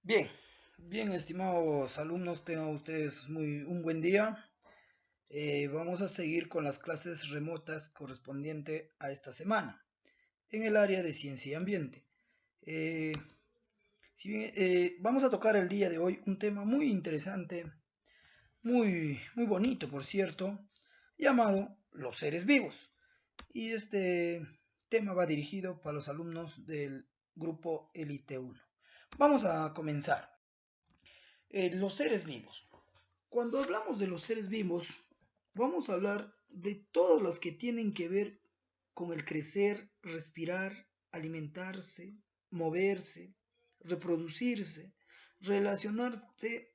Bien, bien, estimados alumnos, tengan ustedes un buen día. Vamos a seguir con las clases remotas correspondiente a esta semana en el área de ciencia y ambiente. Eh, vamos a tocar el día de hoy un tema muy interesante, muy bonito, por cierto, llamado los seres vivos. Y este tema va dirigido para los alumnos del grupo Elite 1. Vamos a comenzar. Los seres vivos. Cuando hablamos de los seres vivos, vamos a hablar de todas las que tienen que ver con el crecer, respirar, alimentarse, moverse, reproducirse, relacionarse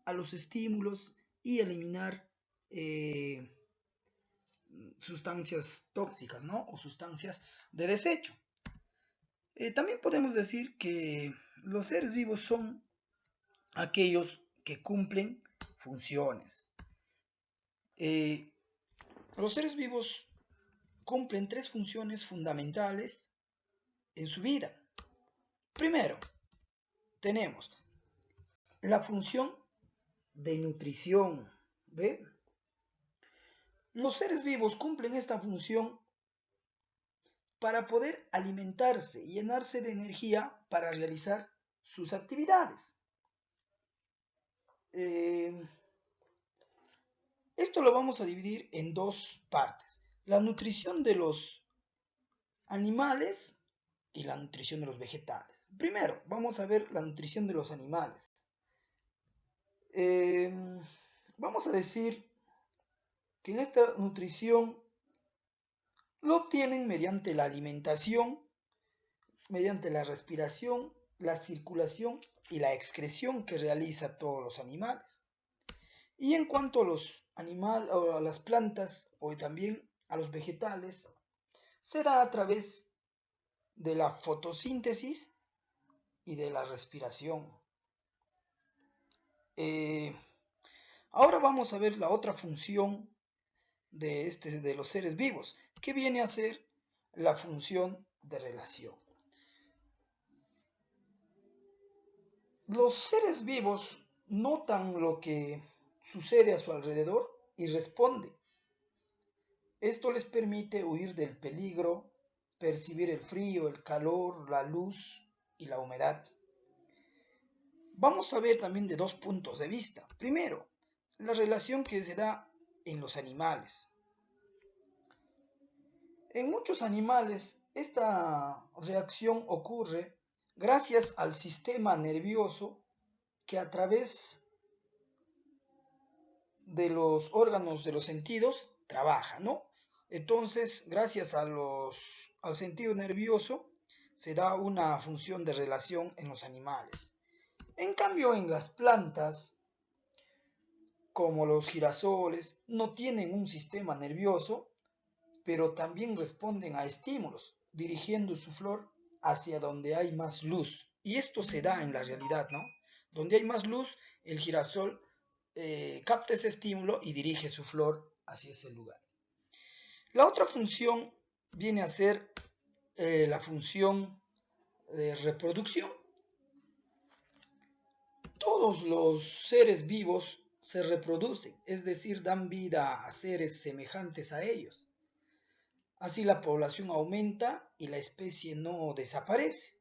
a los estímulos y eliminar sustancias tóxicas, ¿no? O sustancias de desecho. También podemos decir que los seres vivos son aquellos que cumplen funciones. Los seres vivos cumplen tres funciones fundamentales en su vida. Primero, tenemos la función de nutrición. ¿Ve? Los seres vivos cumplen esta función para poder alimentarse y llenarse de energía para realizar sus actividades. Esto lo vamos a dividir en dos partes. La nutrición de los animales y la nutrición de los vegetales. Primero, vamos a ver la nutrición de los animales. Vamos a decir que en esta nutrición lo obtienen mediante la alimentación, mediante la respiración, la circulación y la excreción que realiza todos los animales. Y en cuanto a los animales, o a las plantas o también a los vegetales, se da a través de la fotosíntesis y de la respiración. Ahora vamos a ver la otra función de los seres vivos, que viene a ser la función de relación. Los seres vivos notan lo que sucede a su alrededor y responden. Esto les permite huir del peligro, percibir el frío, el calor, la luz y la humedad. Vamos a ver también de dos puntos de vista. Primero, la relación que se da en los animales. En muchos animales esta reacción ocurre gracias al sistema nervioso que a través de los órganos de los sentidos trabaja, ¿no? Entonces, gracias al sentido nervioso se da una función de relación en los animales. En cambio, en las plantas, como los girasoles, no tienen un sistema nervioso, pero también responden a estímulos, dirigiendo su flor hacia donde hay más luz. Y esto se da en la realidad, ¿no? Donde hay más luz, el girasol capta ese estímulo y dirige su flor hacia ese lugar. La otra función viene a ser la función de reproducción. Todos los seres vivos se reproducen, es decir, dan vida a seres semejantes a ellos. Así la población aumenta y la especie no desaparece.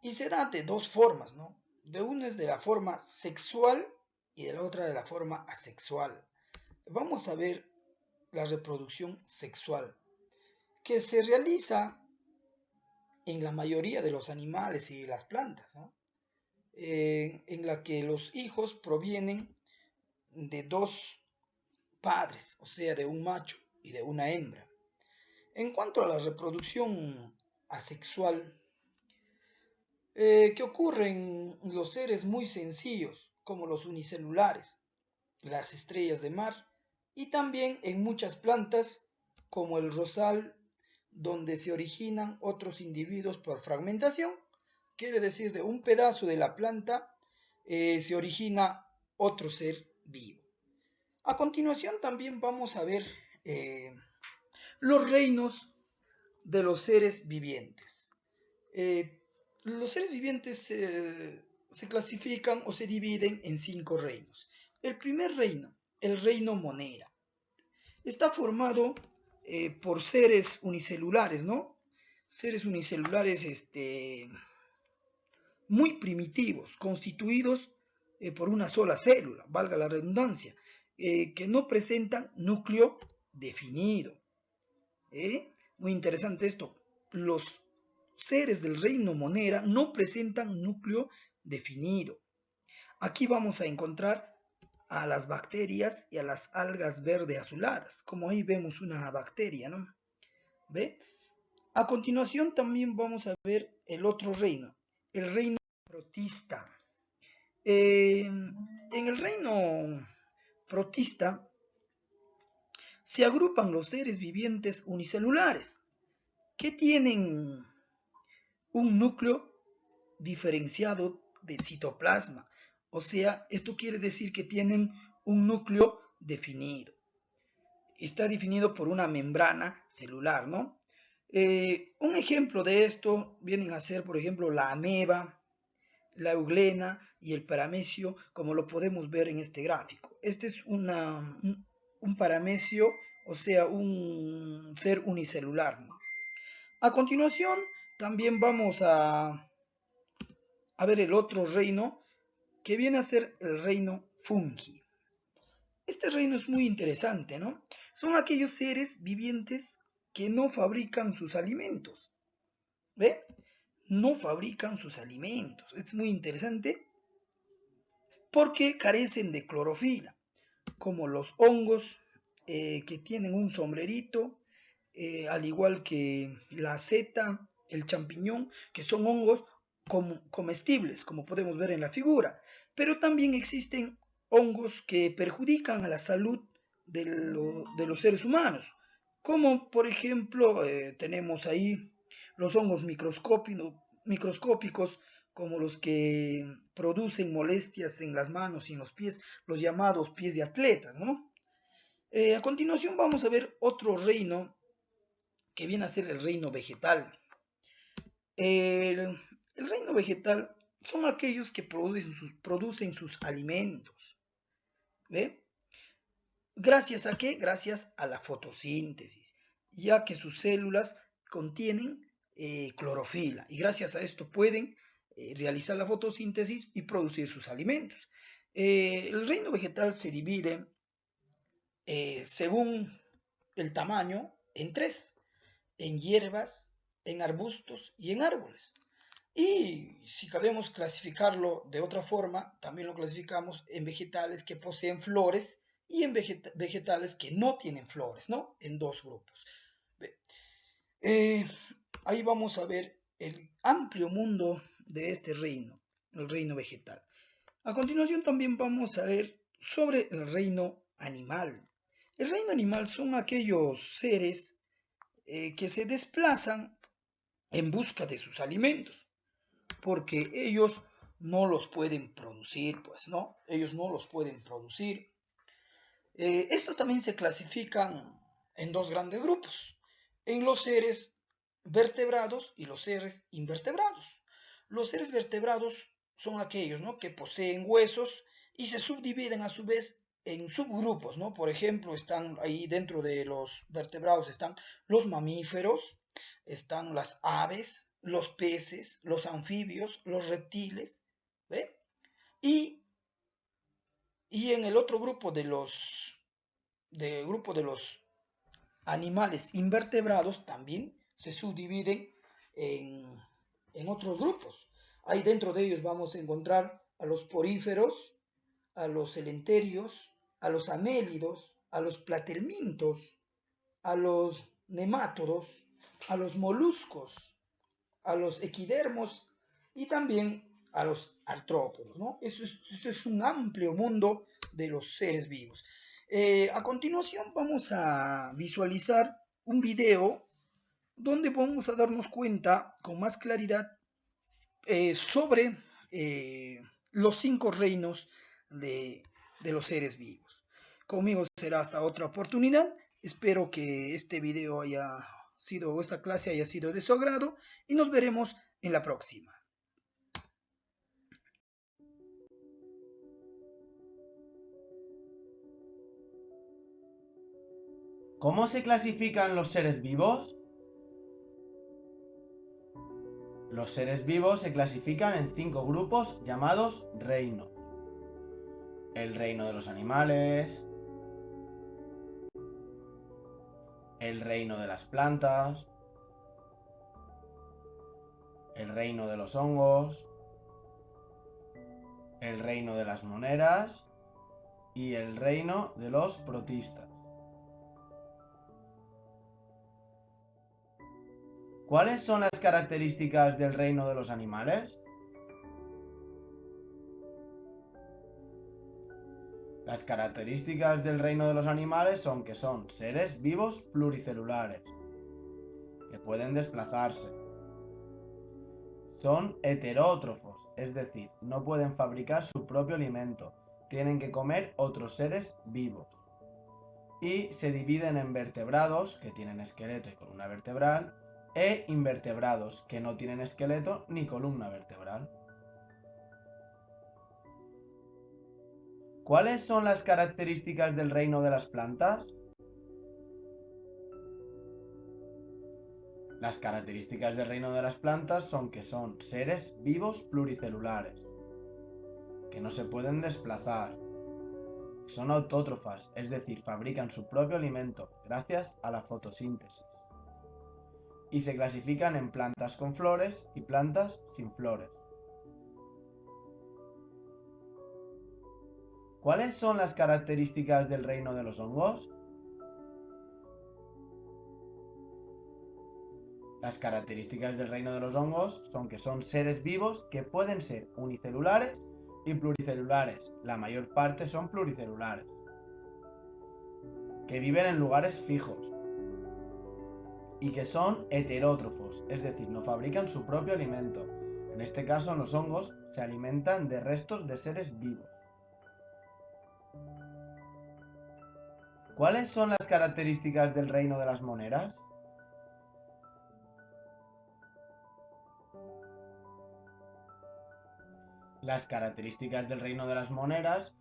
Y se da de dos formas, ¿no? De una es de la forma sexual y de la otra de la forma asexual. Vamos a ver la reproducción sexual, que se realiza en la mayoría de los animales y de las plantas, ¿no? En la que los hijos provienen de dos padres, o sea, de un macho y de una hembra. En cuanto a la reproducción asexual, que ocurre en los seres muy sencillos, como los unicelulares, las estrellas de mar, y también en muchas plantas, como el rosal, donde se originan otros individuos por fragmentación, quiere decir de un pedazo de la planta se origina otro ser vivo. A continuación también vamos a ver los reinos de los seres vivientes. Los seres vivientes se clasifican o se dividen en 5 reinos. El primer reino, el reino monera, está formado por seres unicelulares, ¿no? Seres unicelulares muy primitivos, constituidos por una sola célula, valga la redundancia, que no presentan núcleo definido. Muy interesante esto. Los seres del reino monera no presentan núcleo definido. Aquí vamos a encontrar a las bacterias y a las algas verde azuladas, como ahí vemos una bacteria, ¿no? ¿Ve? A continuación también vamos a ver el otro reino, el reino protista. En el reino protista se agrupan los seres vivientes unicelulares que tienen un núcleo diferenciado del citoplasma. O sea, esto quiere decir que tienen un núcleo definido. Está definido por una membrana celular, ¿no? Un ejemplo de esto vienen a ser, por ejemplo, la ameba, la euglena y el paramecio, como lo podemos ver en este gráfico. Este es un paramecio, o sea, un ser unicelular, ¿no? A continuación, también vamos a ver el otro reino, que viene a ser el reino fungi. Este reino es muy interesante, ¿no? Son aquellos seres vivientes que no fabrican sus alimentos. ¿Ve? No fabrican sus alimentos. Es muy interesante porque carecen de clorofila, como los hongos que tienen un sombrerito, al igual que la seta, el champiñón, que son hongos comestibles, como podemos ver en la figura. Pero también existen hongos que perjudican a la salud de los seres humanos, como por ejemplo tenemos ahí los hongos microscópicos, como los que producen molestias en las manos y en los pies, los llamados pies de atletas, ¿no? A continuación vamos a ver otro reino que viene a ser el reino vegetal. El reino vegetal son aquellos que producen sus alimentos. ¿Ve? ¿Gracias a qué? Gracias a la fotosíntesis, ya que sus células contienen clorofila y gracias a esto pueden realizar la fotosíntesis y producir sus alimentos. El reino vegetal se divide según el tamaño en 3, en hierbas, en arbustos y en árboles. Y si queremos clasificarlo de otra forma, también lo clasificamos en vegetales que poseen flores y en vegetales que no tienen flores, ¿no? En 2 grupos. Ahí vamos a ver el amplio mundo de este reino, el reino vegetal. A continuación también vamos a ver sobre el reino animal. El reino animal son aquellos seres que se desplazan en busca de sus alimentos, porque ellos no los pueden producir, pues, ¿no? Ellos no los pueden producir. Estos también se clasifican en 2 grandes grupos, en los seres vertebrados y los seres invertebrados. Los seres vertebrados son aquellos, ¿no?, que poseen huesos y se subdividen a su vez en subgrupos, ¿no? Por ejemplo, están ahí dentro de los vertebrados están los mamíferos, están las aves, los peces, los anfibios, los reptiles, ¿ve? Y en el otro grupo de los animales invertebrados también se subdividen en, otros grupos. Ahí dentro de ellos vamos a encontrar a los poríferos, a los celenterios, a los anélidos, a los platelmintos, a los nemátodos, a los moluscos, a los equidermos y también a los artrópodos, ¿no? Eso es un amplio mundo de los seres vivos. A continuación vamos a visualizar un video donde vamos a darnos cuenta con más claridad sobre los 5 reinos de los seres vivos. Conmigo será hasta otra oportunidad. Espero que este video esta clase haya sido de su agrado y nos veremos en la próxima. ¿Cómo se clasifican los seres vivos? Los seres vivos se clasifican en 5 grupos llamados reinos. El reino de los animales, el reino de las plantas, el reino de los hongos, el reino de las moneras y el reino de los protistas. ¿Cuáles son las características del reino de los animales? Las características del reino de los animales son que son seres vivos pluricelulares, que pueden desplazarse. Son heterótrofos, es decir, no pueden fabricar su propio alimento, tienen que comer otros seres vivos. Y se dividen en vertebrados, que tienen esqueleto y columna vertebral, e invertebrados, que no tienen esqueleto ni columna vertebral. ¿Cuáles son las características del reino de las plantas? Las características del reino de las plantas son que son seres vivos pluricelulares, que no se pueden desplazar, son autótrofas, es decir, fabrican su propio alimento gracias a la fotosíntesis, y se clasifican en plantas con flores y plantas sin flores. ¿Cuáles son las características del reino de los hongos? Las características del reino de los hongos son que son seres vivos que pueden ser unicelulares y pluricelulares. La mayor parte son pluricelulares. Que viven en lugares fijos. Y que son heterótrofos, es decir, no fabrican su propio alimento. En este caso, los hongos se alimentan de restos de seres vivos. ¿Cuáles son las características del reino de las moneras? Las características del reino de las moneras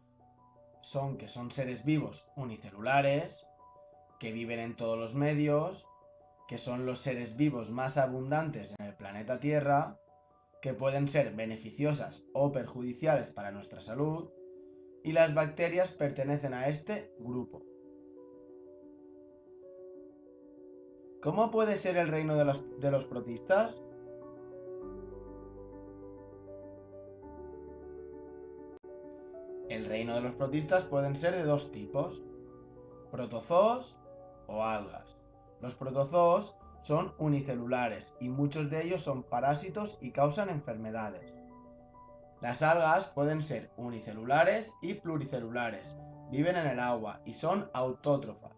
son que son seres vivos unicelulares, que viven en todos los medios, que son los seres vivos más abundantes en el planeta Tierra, que pueden ser beneficiosas o perjudiciales para nuestra salud, y las bacterias pertenecen a este grupo. ¿Cómo puede ser el reino de los protistas? El reino de los protistas pueden ser de 2 tipos, protozoos o algas. Los protozoos son unicelulares y muchos de ellos son parásitos y causan enfermedades. Las algas pueden ser unicelulares y pluricelulares, viven en el agua y son autótrofas.